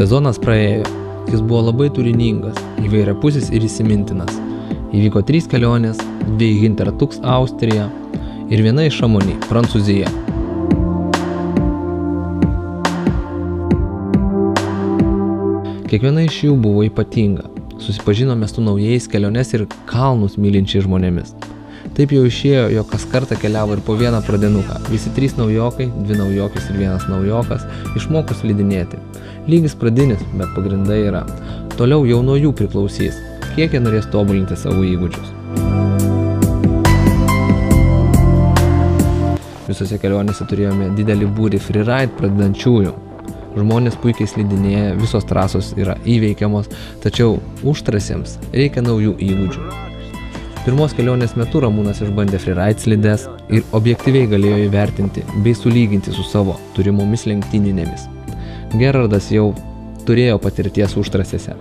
Sezonas praėjo. Jis buvo labai turiningas, įvairiapusis ir įsimintinas. Įvyko 3 kelionės, 2 į Hintertux, Austrija ir 1 į Chamonix, Prancūzija. Kiekviena iš jų buvo ypatinga. Susipažinome su naujais keliones ir kalnus mylinčiais žmonėmis. Taip jau išėjo, jog kas kartą keliavo ir po vieną pradinuką. Visi 3 naujokai, 2 naujokės ir 1 naujokas išmoko slidinėti. Lygis pradinis, bet pagrindai yra. Toliau jau nuo jų priklausys, kiek jie norės tobulinti savo įgūdžius. Visose kelionėse turėjome didelį būrį freeride pradedančiųjų. Žmonės puikiai slidinėja, visos trasos yra įveikiamos, tačiau užtrasėms reikia naujų įgūdžių. Pirmos kelionės metu Ramūnas išbandė freeride slides ir objektyviai galėjo įvertinti bei sulyginti su savo turimomis lenktyninėmis. Gerardas jau turėjo patirties užtrasėse.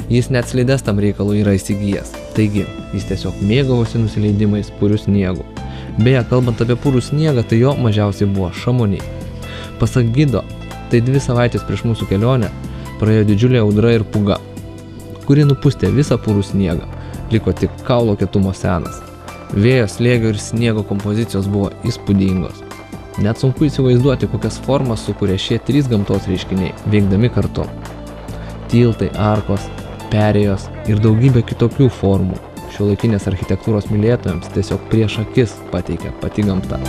Jis net slides tam reikalui yra įsigijęs, taigi jis tiesiog mėgavosi nusileidimais puriu sniegu. Beje, kalbant apie purų sniegą, tai jo mažiausiai buvo Chamonix. Pasak gido, tai 2 savaitės prieš mūsų kelionę praėjo didžiulė audra ir pūga, kuri nupustė visą purų sniegą. Liko tik kaulo kietumo senas. Vėjo, slėgio ir sniego kompozicijos buvo įspūdingos. Net sunku įsivaizduoti, kokias formas sukuria šie 3 gamtos reiškiniai, veikdami kartu. Tiltai, arkos, perėjos ir daugybė kitokių formų. Šiuolaikinės architektūros mylėtojams tiesiog prieš akis pateikia pati gamta.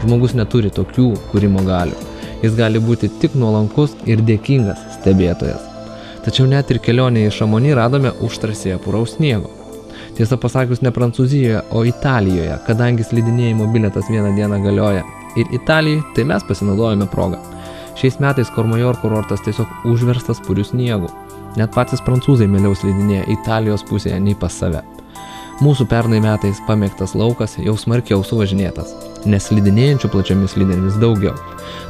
Žmogus neturi tokių kūrimo galių. Jis gali būti tik nuolankus ir dėkingas stebėtojas. Tačiau net ir kelionėje į Chamonix radome užtrasėje puraus sniego. Tiesą pasakius, ne Prancūzijoje, o Italijoje, kadangi slidinėjimo bilietas vieną dieną galioja ir Italijai, tai mes pasinaudojame progą. Šiais metais Courmayeur kurortas tiesiog užverstas puriu sniegu. Net patys prancūzai mieliau slidinėja Italijos pusėje nei pas save. Mūsų pernai metais pamėgtas laukas jau smarkiau suvažinėtas, nes slidinėjančių plačiomis slidėmis daugiau,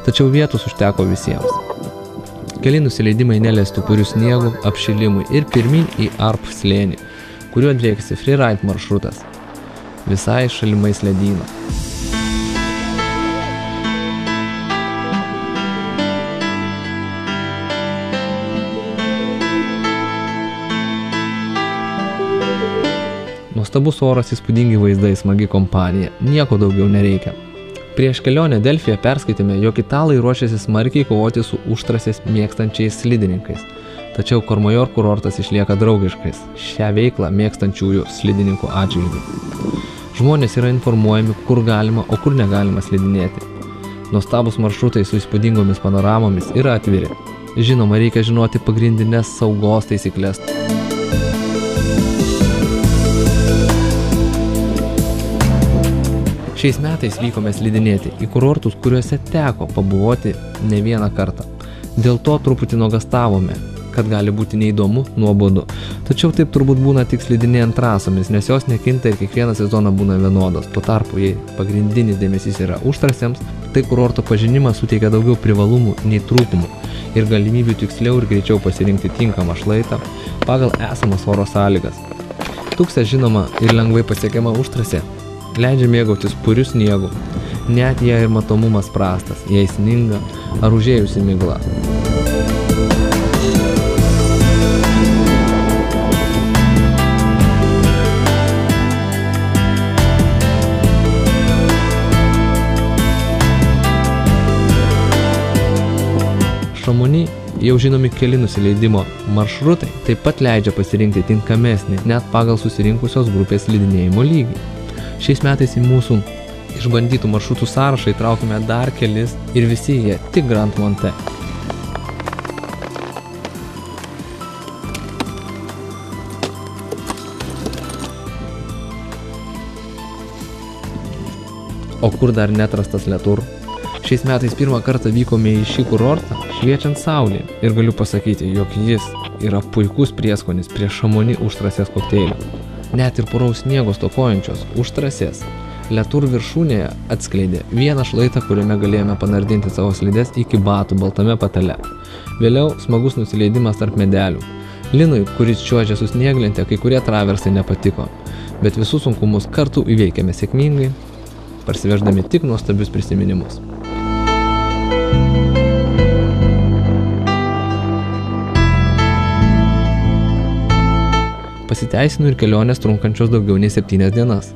tačiau vietos užteko visiems. Keli nusileidimai neleistų puriu sniegu, apšilimui ir pirmin į Arp slėnį, kuriuo driekėsi freeride maršrutas, visai šalimais ledyno. Nuostabus oras, įspūdingi vaizdai, smagi kompanija, nieko daugiau nereikia. Prieš kelionę Delfyje perskaitėme, jog italai ruošiasi smarkiai kovoti su užtrasės mėgstančiais slidininkais. Tačiau Courmayeur kurortas išlieka draugiškais šią veiklą mėgstančiųjų slidininkų atžvilgiu. Žmonės yra informuojami, kur galima, o kur negalima slidinėti. Nuostabus maršrutai su įspūdingomis panoramomis yra atviri. Žinoma, reikia žinoti pagrindinės saugos taisyklės. Šiais metais vykome slidinėti į kurortus, kuriuose teko pabuvoti ne vieną kartą. Dėl to truputį nuogastavome, kad gali būti neįdomu, nuobodu. Tačiau taip turbūt būna tik slidinėjant trasomis, nes jos nekinta ir kiekvieną sezoną būna vienodos. Tuo tarpu, jei pagrindinis dėmesys yra užtrasėms, tai kurorto pažinimas suteikia daugiau privalumų nei trūkumų ir galimybių tiksliau ir greičiau pasirinkti tinkamą šlaitą pagal esamas oro sąlygas. Tuksė žinoma ir lengvai pasiekiama užtrasė leidžia mėgautis puriu sniegu, net jei ir matomumas prastas, jei sninga ar užėjusi migla. Chamonix jau žinomi keli nusileidimo maršrutai taip pat leidžia pasirinkti tinkamesnį net pagal susirinkusios grupės slidinėjimo lygį. Šiais metais į mūsų išbandytų maršrutų sąrašą įtraukime dar kelis ir visi jie tik Grand Monte. O kur dar netrastas Letour? Šiais metais pirmą kartą vykome į šį kurortą šviečiant saulė ir galiu pasakyti, jog jis yra puikus prieskonis prie Chamonix užtrasės kokteilio. Net ir puraus sniego stokojančios užtrasės Letour viršūnėje atskleidė vieną šlaitą, kuriame galėjome panardinti savo slides iki batų baltame patale. Vėliau smagus nusileidimas tarp medelių. Linui, kuris čiuožė su snieglente, kai kurie traversai nepatiko, bet visus sunkumus kartu įveikėme sėkmingai, parsiveždami tik nuostabius prisiminimus. Pasiteisino ir kelionės trunkančios daugiau nei 7 dienas.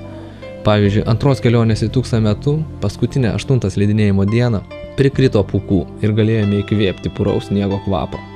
Pavyzdžiui, antros kelionės į 1000 metu, paskutinę 8 slidinėjimo dieną, prikrito pūkų ir galėjome įkvėpti puraus sniego kvapo.